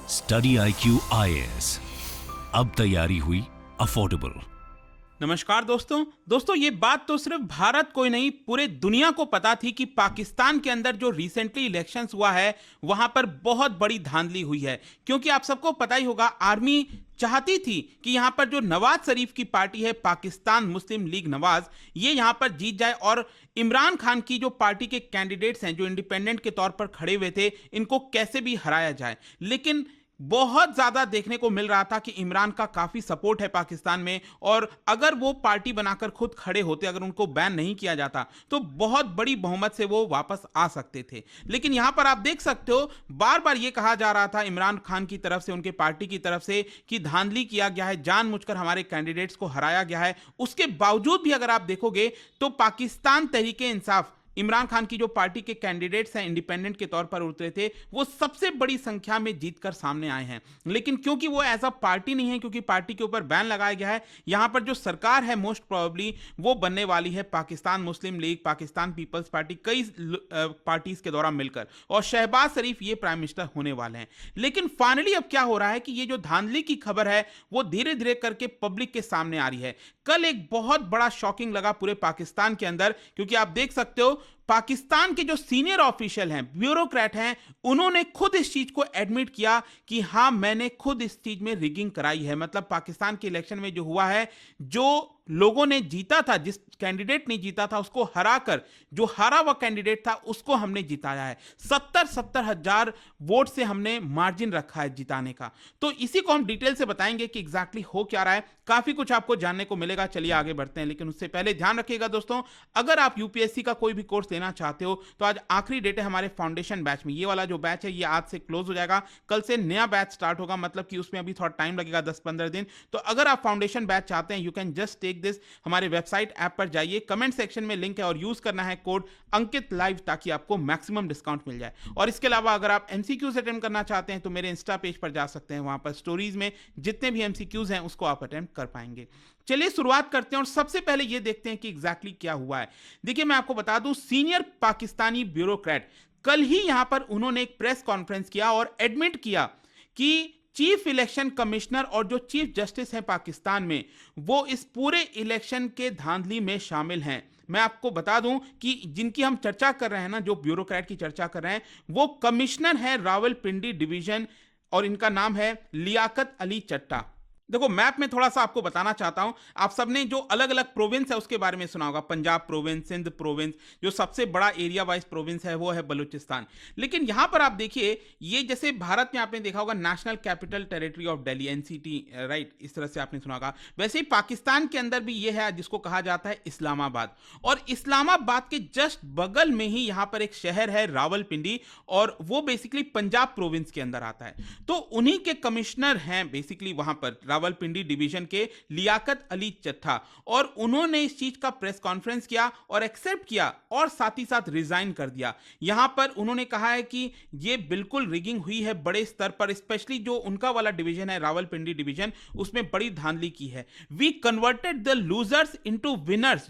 Study IQ IAS, अब तैयारी हुई अफोर्डेबल। नमस्कार दोस्तों ये बात तो सिर्फ भारत को ही नहीं पूरे दुनिया को पता थी कि पाकिस्तान के अंदर जो रिसेंटली इलेक्शंस हुआ है वहां पर बहुत बड़ी धांधली हुई है। क्योंकि आप सबको पता ही होगा, आर्मी चाहती थी कि यहां पर जो नवाज शरीफ की पार्टी है, पाकिस्तान मुस्लिम लीग नवाज, ये यहां पर जीत जाए और इमरान खान की जो पार्टी के कैंडिडेट्स हैं जो इंडिपेंडेंट के तौर पर खड़े हुए थे, इनको कैसे भी हराया जाए। लेकिन बहुत ज्यादा देखने को मिल रहा था कि इमरान का काफी सपोर्ट है पाकिस्तान में, और अगर वो पार्टी बनाकर खुद खड़े होते, अगर उनको बैन नहीं किया जाता, तो बहुत बड़ी बहुमत से वो वापस आ सकते थे। लेकिन यहां पर आप देख सकते हो, बार बार ये कहा जा रहा था इमरान खान की तरफ से, उनके पार्टी की तरफ से, कि धांधली किया गया है, जानबूझकर हमारे कैंडिडेट्स को हराया गया है। उसके बावजूद भी अगर आप देखोगे तो पाकिस्तान तहरीके इंसाफ, इमरान खान की जो पार्टी के कैंडिडेट्स हैं, इंडिपेंडेंट के तौर पर उतरे थे, वो सबसे बड़ी संख्या में जीतकर सामने आए हैं। लेकिन क्योंकि वो एज अ पार्टी नहीं है, क्योंकि पार्टी के ऊपर बैन लगाया गया है, यहां पर जो सरकार है मोस्ट प्रोबेबली वो बनने वाली है पाकिस्तान मुस्लिम लीग, पाकिस्तान पीपल्स पार्टी, कई पार्टीज के द्वारा मिलकर, और शहबाज शरीफ ये प्राइम मिनिस्टर होने वाले हैं। लेकिन फाइनली अब क्या हो रहा है कि ये जो धांधली की खबर है वो धीरे धीरे करके पब्लिक के सामने आ रही है। कल एक बहुत बड़ा शॉकिंग लगा पूरे पाकिस्तान के अंदर, क्योंकि आप देख सकते हो पाकिस्तान के जो सीनियर ऑफिशियल हैं, ब्यूरोक्रेट हैं, उन्होंने खुद इस चीज को एडमिट किया कि हां, मैंने खुद इस चीज में रिगिंग कराई है। मतलब पाकिस्तान के इलेक्शन में जो हुआ है, जो लोगों ने जीता था, जिस कैंडिडेट ने जीता था उसको हराकर, जो हारा हुआ कैंडिडेट था उसको हमने जिताया है। 70 हजार वोट से हमने मार्जिन रखा है जिताने का। तो इसी को हम डिटेल से बताएंगे कि एग्जैक्टली हो क्या रहा है। काफी कुछ आपको जानने को मिलेगा। चलिए आगे बढ़ते हैं, लेकिन उससे पहले ध्यान रखिएगा दोस्तों, अगर आप यूपीएससी का कोई भी कोर्स लेना चाहते हो तो आज आखिरी डेट है हमारे फाउंडेशन बैच में। ये वाला जो बैच है ये आज से क्लोज हो जाएगा, कल से नया बैच स्टार्ट होगा। मतलब कि उसमें अभी थोड़ा टाइम लगेगा, 10-15 दिन। तो अगर आप फाउंडेशन बैच चाहते हैं, you can just take this. हमारे वेबसाइट ऐप पर जाइए, कमेंट सेक्शन में लिंक है, और यूज करना है कोड अंकित लाइव, ताकि आपको मैक्सिमम डिस्काउंट मिल जाए। और इसके अलावा अगर आप एमसीक्यूज अटेम्प्ट करना चाहते हैं तो मेरे इंस्टा पेज पर जा सकते हैं, वहां पर स्टोरीज में जितने भी एमसीक्यूज हैं उसको आप अटेम्प्ट कर पाएंगे। चलिए शुरुआत करते हैं और सबसे पहले ये देखते हैं कि एग्जैक्टली क्या हुआ है। देखिए मैं आपको बता दूं, सीनियर पाकिस्तानी ब्यूरोक्रेट कल ही यहां पर उन्होंने एक प्रेस कॉन्फ्रेंस किया और एडमिट किया कि चीफ इलेक्शन कमिश्नर और जो चीफ जस्टिस हैं पाकिस्तान में, वो इस पूरे इलेक्शन के धांधली में शामिल हैं। मैं आपको बता दूं कि जिनकी हम चर्चा कर रहे हैं ना, जो ब्यूरोक्रेट की चर्चा कर रहे हैं, वो कमिश्नर है रावलपिंडी डिवीजन, और इनका नाम है लियाकत अली चट्टा। देखो मैप में थोड़ा सा आपको बताना चाहता हूं, आप सबने जो अलग अलग प्रोविंस है उसके बारे में सुना होगा, पंजाब प्रोविंस, सिंध प्रोविंस, जो सबसे बड़ा एरिया वाइज प्रोविंस है वो है बलूचिस्तान। लेकिन यहां पर आप देखिए, ये जैसे भारत में आपने देखा होगा national capital territory of Delhi, NCT, right, इस तरह से आपने सुना होगा। वैसे ही पाकिस्तान के अंदर भी ये है जिसको कहा जाता है इस्लामाबाद, और इस्लामाबाद के जस्ट बगल में ही यहां पर एक शहर है रावलपिंडी, और वो बेसिकली पंजाब प्रोविंस के अंदर आता है। तो उन्हीं के कमिश्नर हैं बेसिकली वहां पर रावलपिंडी डिवीजन के लियाकत अली चट्टा, और उन्होंने इस चीज का प्रेस कॉन्फ्रेंस किया और एक्सेप्ट किया, और साथ ही साथ रिजाइन कर दिया। यहां पर उन्होंने कहा है कि ये बिल्कुल रिगिंग हुई है बड़े स्तर पर, स्पेशली जो उनका वाला डिवीजन है रावलपिंडी डिवीजन, उसमें बड़ी धांधली की है। We converted the losers into winners,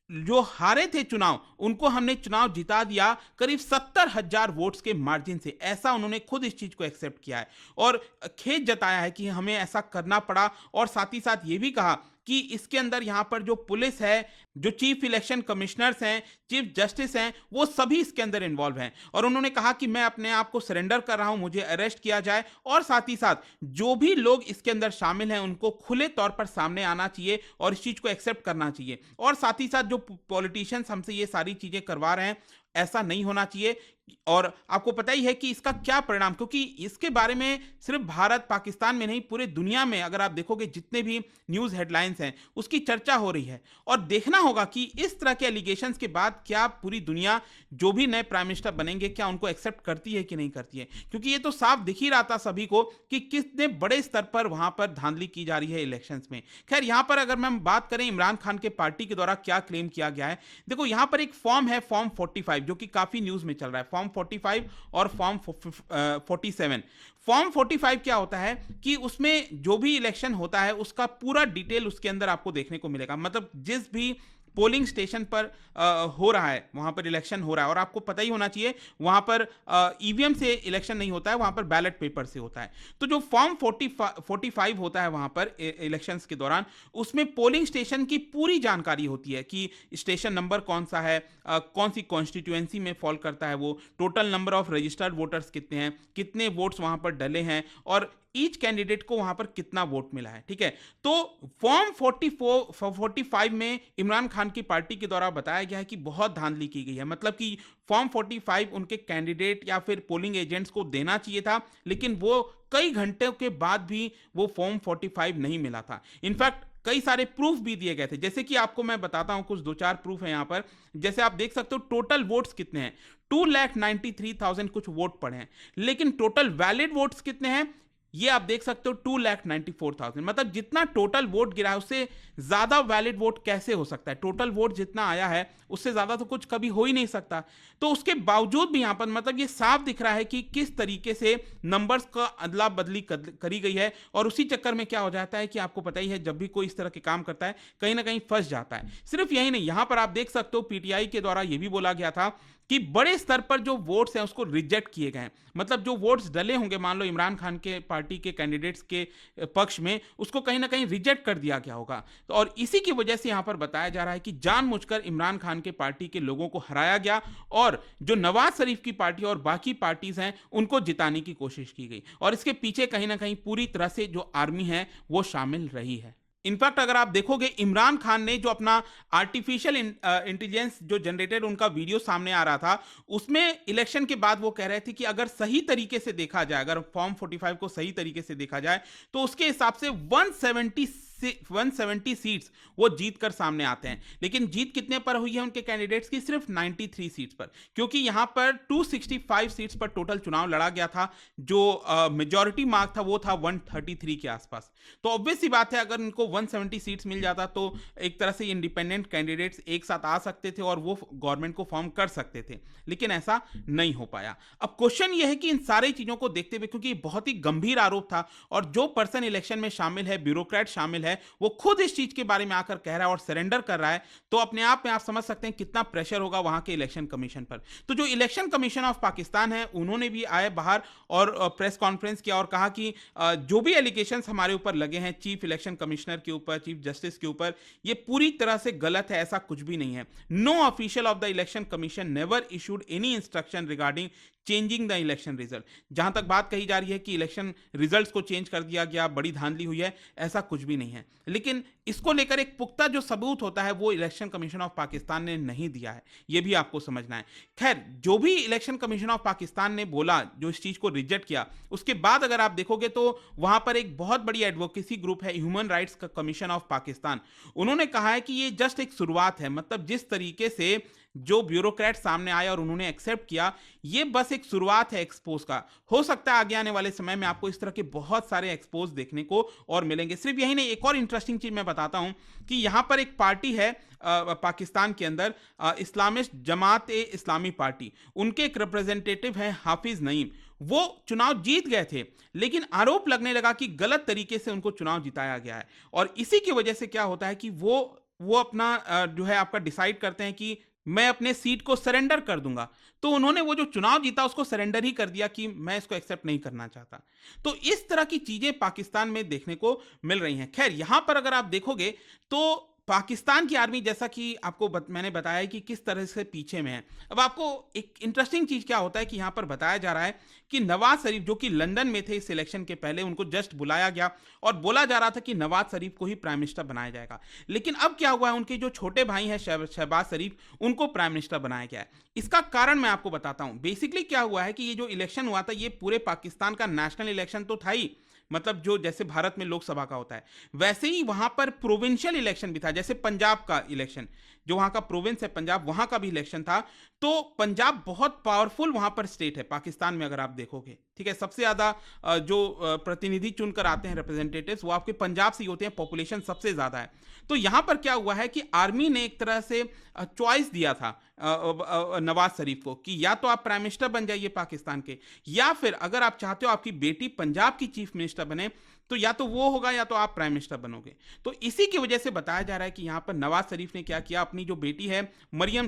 जो हारे थे चुनाव, उनको हमने चुनाव जिता दिया करीब 70 हजार वोट्स के मार्जिन से। ऐसा उन्होंने खुद इस चीज को एक्सेप्ट किया है और खेद जताया है कि हमें ऐसा करना पड़ा, और साथ ही साथ ये भी कहा कि इसके अंदर यहां पर जो पुलिस है, जो चीफ इलेक्शन कमिश्नर्स हैं, चीफ जस्टिस हैं, वो सभी इसके अंदर इन्वॉल्व हैं। और उन्होंने कहा कि मैं अपने आप को सरेंडर कर रहा हूं, मुझे अरेस्ट किया जाए, और साथ ही साथ जो भी लोग इसके अंदर शामिल हैं उनको खुले तौर पर सामने आना चाहिए और इस चीज को एक्सेप्ट करना चाहिए। और साथ ही साथ जो पॉलिटिशियंस हमसे ये सारी चीजें करवा रहे हैं, ऐसा नहीं होना चाहिए। और आपको पता ही है कि इसका क्या परिणाम, क्योंकि इसके बारे में सिर्फ भारत पाकिस्तान में नहीं, पूरे दुनिया में अगर आप देखोगे जितने भी न्यूज हेडलाइंस हैं उसकी चर्चा हो रही है। और देखना होगा कि इस तरह के एलिगेशंस के बाद क्या पूरी दुनिया, जो भी नए प्राइम मिनिस्टर बनेंगे, क्या उनको एक्सेप्ट करती है कि नहीं करती है। क्योंकि ये तो साफ दिख ही रहा था सभी को कि कितने बड़े स्तर पर वहां पर धांधली की जा रही है इलेक्शंस में। खैर यहां पर अगर हम बात करें इमरान खान के पार्टी के द्वारा क्या क्लेम किया गया है, देखो यहां पर एक फॉर्म है, फॉर्म 45, जो कि काफी न्यूज में चल रहा है, फॉर्म 45 और फॉर्म 47। फॉर्म 45 क्या होता है कि उसमें जो भी इलेक्शन होता है उसका पूरा डिटेल उसके अंदर आपको देखने को मिलेगा। मतलब जिस भी पोलिंग स्टेशन पर हो रहा है, वहां पर इलेक्शन हो रहा है। और आपको पता ही होना चाहिए वहां पर ईवीएम से इलेक्शन नहीं होता है, वहां पर बैलेट पेपर से होता है। तो जो फॉर्म 45 होता है वहां पर इलेक्शंस के दौरान, उसमें पोलिंग स्टेशन की पूरी जानकारी होती है कि स्टेशन नंबर कौन सा है, कौन सी कॉन्स्टिट्यूएंसी में फॉल करता है, वो total number of registered voters कितने हैं, कितने वोट्स वहां पर डले हैं, और ईच कैंडिडेट को वहां पर कितना वोट मिला है। ठीक है, तो फॉर्म 45 में इमरान खान की पार्टी के द्वारा बताया गया है कि बहुत धांधली की गई है। मतलब कि फॉर्म 45 उनके कैंडिडेट या फिर पोलिंग एजेंट्स को देना चाहिए था, लेकिन वो कई घंटे के बाद भी वो फॉर्म 45 नहीं मिला था। इनफैक्ट कई सारे प्रूफ भी दिए गए थे, जैसे कि आपको मैं बताता हूं, कुछ 2-4 प्रूफ है यहां पर। जैसे आप देख सकते हो टोटल वोट्स कितने हैं, 2,93,000 कुछ वोट पड़े हैं, लेकिन टोटल वैलिड वोट्स कितने हैं ये आप देख सकते हो 2,94,000। मतलब जितना टोटल वोट गिरा है उससे ज्यादा वैलिड वोट कैसे हो सकता है? टोटल वोट जितना आया है उससे ज्यादा तो कुछ कभी हो ही नहीं सकता। तो उसके बावजूद भी यहां पर मतलब ये साफ दिख रहा है कि किस तरीके से नंबर्स का अदला बदली करी गई है। और उसी चक्कर में क्या हो जाता है कि आपको पता ही है, जब भी कोई इस तरह के काम करता है कहीं ना कहीं फंस जाता है। सिर्फ यही नहीं, यहां पर आप देख सकते हो पीटीआई के द्वारा यह भी बोला गया था कि बड़े स्तर पर जो वोट्स हैं उसको रिजेक्ट किए गए हैं। मतलब जो वोट्स डले होंगे, मान लो इमरान खान के पार्टी के कैंडिडेट्स के पक्ष में, उसको कहीं ना कहीं रिजेक्ट कर दिया गया होगा। तो और इसी की वजह से यहां पर बताया जा रहा है कि जानबूझकर इमरान खान के पार्टी के लोगों को हराया गया और जो नवाज शरीफ की पार्टी और बाकी पार्टीज हैं उनको जिताने की कोशिश की गई। और इसके पीछे कहीं ना कहीं पूरी तरह से जो आर्मी है वो शामिल रही है। इनफैक्ट अगर आप देखोगे, इमरान खान ने जो अपना आर्टिफिशियल इंटेलिजेंस जो जनरेटेड उनका वीडियो सामने आ रहा था, उसमें इलेक्शन के बाद वो कह रहे थे कि अगर सही तरीके से देखा जाए, अगर फॉर्म 45 को सही तरीके से देखा जाए तो उसके हिसाब से 170 सीट्स वो जीत कर सामने आते हैं। लेकिन जीत कितने पर हुई है उनके कैंडिडेट्स की? सिर्फ 93 सीट्स पर, क्योंकि यहां पर 265 सीट्स पर टोटल चुनाव लड़ा गया था। जो मेजॉरिटी मार्क था वो था 133 के आसपास। तो ऑब्वियस सी बात है, अगर इनको 170 सीट्स मिल जाता तो एक तरह से इंडिपेंडेंट कैंडिडेट्स एक साथ आ सकते थे और वो गवर्नमेंट को फॉर्म कर सकते थे, लेकिन ऐसा नहीं हो पाया। अब क्वेश्चन यह है कि इन सारी चीजों को देखते हुए, क्योंकि बहुत ही गंभीर आरोप था और जो पर्सन इलेक्शन में शामिल है, ब्यूरोक्रेट शामिल है, वो खुद इस चीज के बारे में आकर कह रहा है और सरेंडर कर रहा है, तो अपने आप में आप समझ सकते हैं कितना प्रेशर होगा वहां के इलेक्शन कमीशन पर। तो जो इलेक्शन कमीशन ऑफ पाकिस्तान है, उन्होंने भी आए बाहर और प्रेस कॉन्फ्रेंस किया और कहा कि जो भी एलिगेशंस हमारे ऊपर लगे हैं चीफ इलेक्शन कमिश्नर के ऊपर, चीफ जस्टिस के ऊपर, ये पूरी तरह से गलत है, ऐसा कुछ भी नहीं है। No official of the election commission never issued any instruction regarding changing the election result. जहां तक बात कही जा रही है कि इलेक्शन रिजल्ट्स को चेंज कर दिया गया, बड़ी धांधली हुई है, ऐसा कुछ भी नहीं है। लेकिन इसको लेकर एक पुख्ता जो सबूत होता है वो इलेक्शन कमीशन ऑफ पाकिस्तान ने नहीं दिया है, यह भी आपको समझना है। खैर, जो भी इलेक्शन कमीशन ऑफ पाकिस्तान ने बोला, जो इस चीज को रिजेक्ट किया, उसके बाद अगर आप देखोगे तो वहां पर एक बहुत बड़ी एडवोकेसी ग्रुप है, human rights commission of Pakistan. उन्होंने कहा है कि ये जस्ट एक शुरुआत है। मतलब जिस तरीके से जो ब्यूरोक्रेट सामने आया और उन्होंने एक्सेप्ट किया, ये बस एक शुरुआत है एक्सपोज का। हो सकता है आगे आने वाले समय में आपको इस तरह के बहुत सारे एक्सपोज देखने को और मिलेंगे। सिर्फ यही नहीं, एक और इंटरेस्टिंग चीज मैं बताता हूं कि यहां पर एक पार्टी है पाकिस्तान के अंदर, इस्लामिस्ट जमात ए इस्लामी पार्टी, उनके एक रिप्रेजेंटेटिव है हाफिज नईम। वो चुनाव जीत गए थे, लेकिन आरोप लगने लगा कि गलत तरीके से उनको चुनाव जिताया गया है। और इसी की वजह से क्या होता है कि वो अपना जो है आपका डिसाइड करते हैं कि मैं अपने सीट को सरेंडर कर दूंगा। तो उन्होंने वो जो चुनाव जीता उसको सरेंडर ही कर दिया कि मैं इसको एक्सेप्ट नहीं करना चाहता। तो इस तरह की चीजें पाकिस्तान में देखने को मिल रही हैं। खैर, यहां पर अगर आप देखोगे तो पाकिस्तान की आर्मी, जैसा कि आपको मैंने बताया कि किस तरह से पीछे में है। अब आपको एक इंटरेस्टिंग चीज क्या होता है कि यहां पर बताया जा रहा है कि नवाज शरीफ जो कि लंदन में थे इस इलेक्शन के पहले, उनको जस्ट बुलाया गया और बोला जा रहा था कि नवाज शरीफ को ही प्राइम मिनिस्टर बनाया जाएगा। लेकिन अब क्या हुआ है, उनके जो छोटे भाई हैं शहबाज शरीफ, उनको प्राइम मिनिस्टर बनाया गया है। इसका कारण मैं आपको बताता हूं। बेसिकली क्या हुआ है कि ये जो इलेक्शन हुआ था, ये पूरे पाकिस्तान का नेशनल इलेक्शन तो था ही, मतलब जो जैसे भारत में लोकसभा का होता है, वैसे ही वहां पर प्रोविंशियल इलेक्शन भी था। जैसे पंजाब का इलेक्शन, जो वहां का प्रोविंस है पंजाब, वहां का भी इलेक्शन था। तो पंजाब बहुत पावरफुल वहां पर स्टेट है पाकिस्तान में, अगर आप देखोगे, ठीक है। सबसे ज्यादा जो प्रतिनिधि चुनकर आते हैं रिप्रेजेंटेटिव्स, वो आपके पंजाब से ही होते हैं, पॉपुलेशन सबसे ज्यादा है। तो यहां पर क्या हुआ है कि आर्मी ने एक तरह से चॉइस दिया था नवाज शरीफ को कि या तो आप प्राइम मिनिस्टर बन जाइए पाकिस्तान के, या फिर अगर आप चाहते हो आपकी बेटी पंजाब की चीफ मिनिस्टर बने, तो या तो वो होगा या तो आप प्राइम मिनिस्टर बनोगे। तो इसी की वजह से बताया जा रहा है कि यहाँ पर नवाज शरीफ ने क्या किया, अपनी जो बेटी है मरियम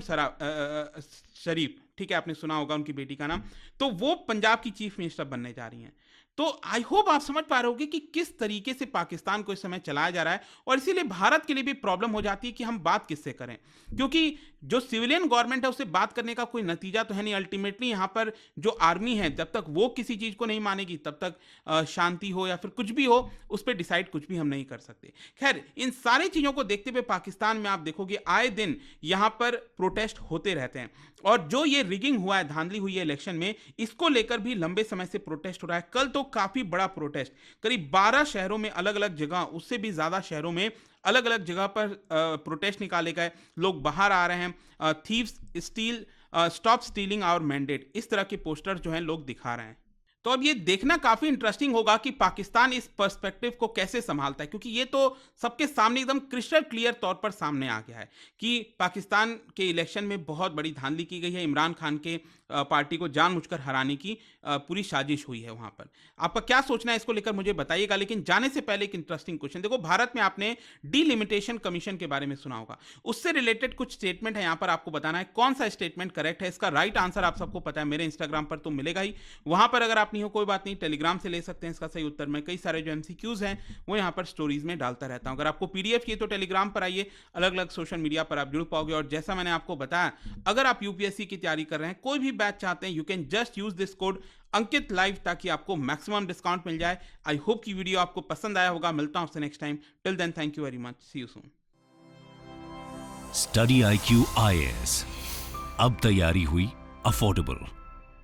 शरीफ, ठीक है, आपने सुना होगा उनकी बेटी का नाम, तो वो पंजाब की चीफ मिनिस्टर बनने जा रही हैं। तो आई होप आप समझ पा रहे होगे कि किस तरीके से पाकिस्तान को इस समय चलाया जा रहा है, और इसीलिए भारत के लिए भी प्रॉब्लम हो जाती है कि हम बात किससे करें, क्योंकि जो सिविलियन गवर्नमेंट है उससे बात करने का कोई नतीजा तो है नहीं। अल्टीमेटली यहाँ पर जो आर्मी है, जब तक वो किसी चीज को नहीं मानेगी तब तक शांति हो या फिर कुछ भी हो, उस पर डिसाइड कुछ भी हम नहीं कर सकते। खैर, इन सारी चीजों को देखते हुए पाकिस्तान में आप देखोगे आए दिन यहाँ पर प्रोटेस्ट होते रहते हैं, और जो ये रिगिंग हुआ है, धांधली हुई है इलेक्शन में, इसको लेकर भी लंबे समय से प्रोटेस्ट हो रहा है। कल तो काफी बड़ा प्रोटेस्ट, करीब 12 शहरों में अलग अलग जगह, उससे भी ज्यादा शहरों में अलग अलग जगह पर प्रोटेस्ट निकाले गए। लोग बाहर आ रहे हैं, थीव्स स्टील, स्टॉप स्टीलिंग और मैंडेट, इस तरह के पोस्टर जो हैं लोग दिखा रहे हैं। तो अब ये देखना काफी इंटरेस्टिंग होगा कि पाकिस्तान इस पर्सपेक्टिव को कैसे संभालता है, क्योंकि ये तो सबके सामने एकदम क्रिस्टल क्लियर तौर पर सामने आ गया है कि पाकिस्तान के इलेक्शन में बहुत बड़ी धांधली की गई है। इमरान खान के पार्टी को जानबूझकर हराने की पूरी साजिश हुई है वहां पर। आपका क्या सोचना है इसको लेकर मुझे बताइएगा, लेकिन जाने से पहले एक इंटरेस्टिंग क्वेश्चन। देखो, भारत में आपने डिलिमिटेशन कमीशन के बारे में सुना होगा, उससे रिलेटेड कुछ स्टेटमेंट है, यहाँ पर आपको बताना है कौन सा स्टेटमेंट करेक्ट है। इसका राइट आंसर आप सबको पता है, मेरे इंस्टाग्राम पर तो मिलेगा ही, वहां पर अगर आप नहीं हो कोई बात नहीं, टेलीग्राम से ले सकते हैं इसका सही उत्तर। मैं कई सारे जो एमसीक्यूज हैं वो यहाँ पर स्टोरीज में डालता रहता हूँ। अगर आपको पीडीएफ चाहिए तो टेलीग्राम पर आइए, अलग अलग सोशल मीडिया पर आप जुड़ पाओगे। और जैसा मैंने आपको बताया, अगर आप यूपीएससी की तैयारी कर रहे हैं, कोई भी बैच चाहते हैं, you can just use this code Ankit live, ताकि आपको मैक्सिमम डिस्काउंट मिल जाए। आई होप की वीडियो आपको पसंद आया होगा। मिलता हूं आपसे next time. Till then, thank you very much, see you soon. Study IQ IAS, अब तैयारी हुई अफोर्डेबल।